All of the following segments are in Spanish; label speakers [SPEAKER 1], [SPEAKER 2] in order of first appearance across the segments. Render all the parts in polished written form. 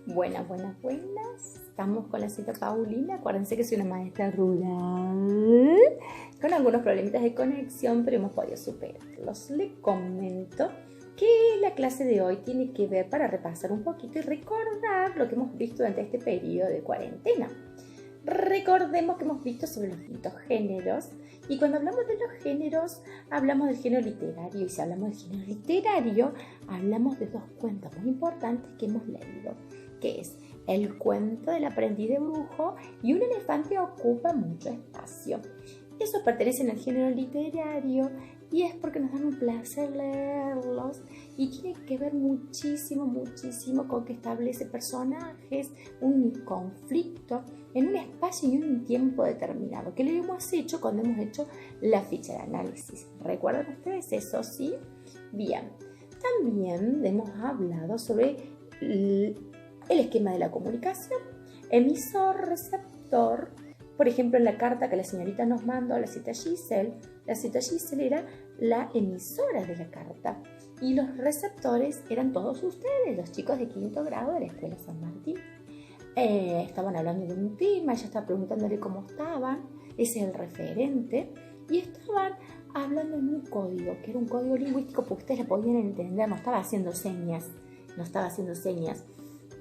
[SPEAKER 1] Buenas. Estamos con la cita Paulina. Acuérdense que soy una maestra rural con algunos problemitas de conexión, pero hemos podido superarlos. Les comento que la clase de hoy tiene que ver para repasar un poquito y recordar lo que hemos visto durante este periodo de cuarentena. Recordemos que hemos visto sobre los distintos géneros y cuando hablamos de los géneros hablamos del género literario, y si hablamos del género literario hablamos de dos cuentos muy importantes que hemos leído, que es El cuento del aprendiz de brujo y Un elefante ocupa mucho espacio. Esos pertenecen al género literario y es porque nos dan un placer leerlos y tiene que ver muchísimo con que establece personajes, un conflicto en un espacio y un tiempo determinado, que lo hemos hecho cuando hemos hecho la ficha de análisis. ¿Recuerdan ustedes eso? ¿Sí? Bien. También hemos hablado sobre el esquema de la comunicación, emisor, receptor. Por ejemplo, en la carta que la señorita nos mandó, la cita Giselle era la emisora de la carta y los receptores eran todos ustedes, los chicos de quinto grado de la Escuela San Martín. Estaban hablando de un tema, ella estaba preguntándole cómo estaban, ese es el referente, y estaban hablando en un código, que era un código lingüístico porque ustedes lo podían entender, no estaba haciendo señas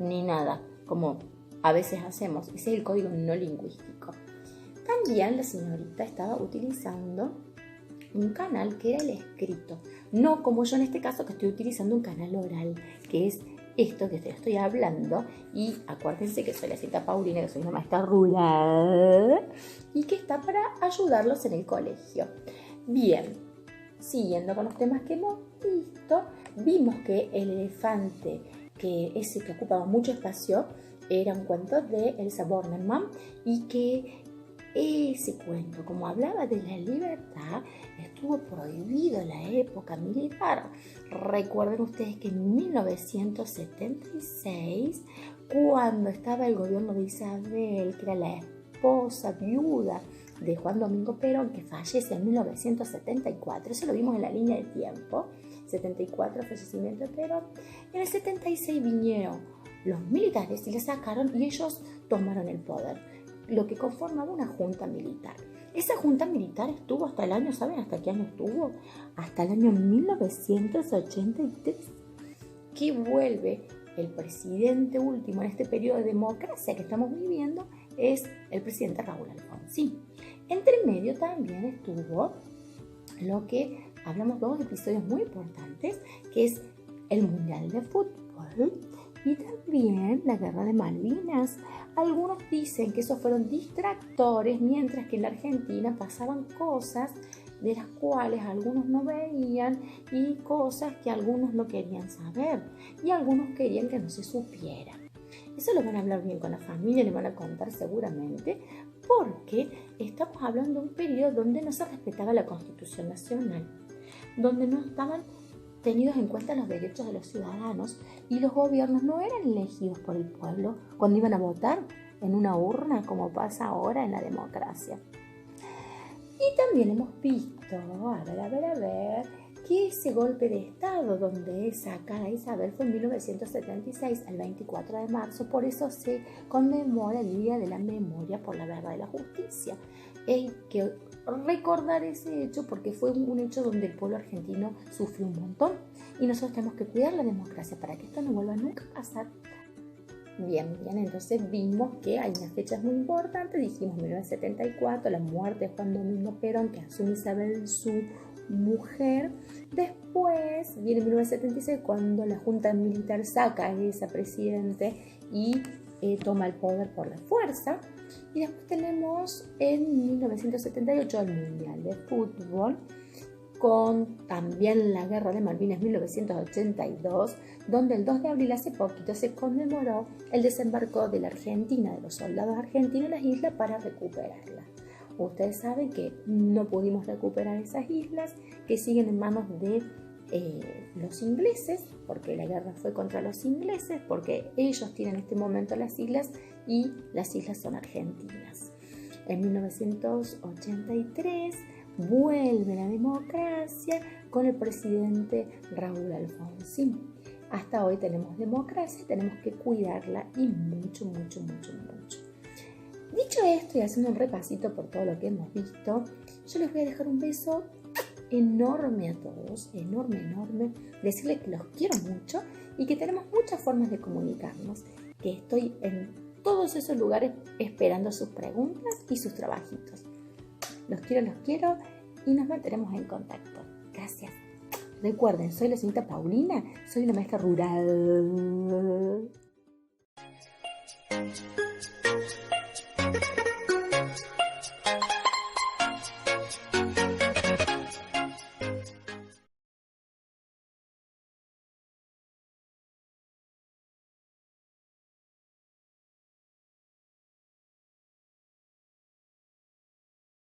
[SPEAKER 1] ni nada, como a veces hacemos. Ese es el código no lingüístico. También la señorita estaba utilizando un canal que era el escrito, no como yo en este caso que estoy utilizando un canal oral, que es esto que estoy hablando. Y acuérdense que soy la cita Paulina, que soy una maestra rural y que está para ayudarlos en el colegio. Bien, siguiendo con los temas que hemos visto, vimos que el elefante, que ese que ocupaba mucho espacio, era un cuento de Elsa Bornemann y que ese cuento, como hablaba de la libertad, estuvo prohibido en la época militar. Recuerden ustedes que en 1976, cuando estaba el gobierno de Isabel, que era la esposa viuda de Juan Domingo Perón, que fallece en 1974, eso lo vimos en la línea de tiempo, 74 fallecimiento de Perón, en el 76 vinieron los militares y le sacaron y ellos tomaron el poder, lo que conformaba una junta militar. Esa junta militar estuvo hasta el año, ¿saben hasta qué año estuvo? Hasta el año 1983, que vuelve el presidente último en este periodo de democracia que estamos viviendo, es el presidente Raúl Alfonsín. Entre medio también estuvo lo que hablamos, dos episodios muy importantes, que es el Mundial de Fútbol y también la Guerra de Malvinas. Algunos dicen que esos fueron distractores, mientras que en la Argentina pasaban cosas de las cuales algunos no veían y cosas que algunos no querían saber y algunos querían que no se supiera. Eso lo van a hablar bien con la familia, le van a contar seguramente, porque estamos hablando de un periodo donde no se respetaba la Constitución Nacional, donde no estaban tenidos en cuenta los derechos de los ciudadanos y los gobiernos no eran elegidos por el pueblo cuando iban a votar en una urna como pasa ahora en la democracia. Y también hemos visto, a ver, que ese golpe de Estado donde saca a Isabel fue en 1976, el 24 de marzo, por eso se conmemora el Día de la Memoria por la Verdad y la Justicia. Hay que recordar ese hecho porque fue un hecho donde el pueblo argentino sufrió un montón y nosotros tenemos que cuidar la democracia para que esto no vuelva nunca a pasar. Bien, entonces vimos que hay unas fechas muy importantes. Dijimos 1974, la muerte de Juan Domingo Perón, que asume Isabel su mujer. Después viene 1976, cuando la junta militar saca a esa presidente y toma el poder por la fuerza. Y después tenemos en 1978 el Mundial de Fútbol, con también la Guerra de Malvinas 1982, donde el 2 de abril hace poquito se conmemoró el desembarco de la Argentina, de los soldados argentinos en las islas para recuperarlas. Ustedes saben que no pudimos recuperar esas islas, que siguen en manos de los ingleses, porque la guerra fue contra los ingleses, porque ellos tienen en este momento las islas y las islas son argentinas. En 1983 vuelve la democracia con el presidente Raúl Alfonsín. hasta hoy tenemos democracia, tenemos que cuidarla y mucho, mucho, mucho, mucho. Dicho esto y haciendo un repasito por todo lo que hemos visto, yo les voy a dejar un beso enorme a todos, enorme, enorme, decirles que los quiero mucho y que tenemos muchas formas de comunicarnos, que estoy en todos esos lugares esperando sus preguntas y sus trabajitos. Los quiero y nos mantenemos en contacto. Gracias. Recuerden, soy la señorita Paulina, soy una maestra rural.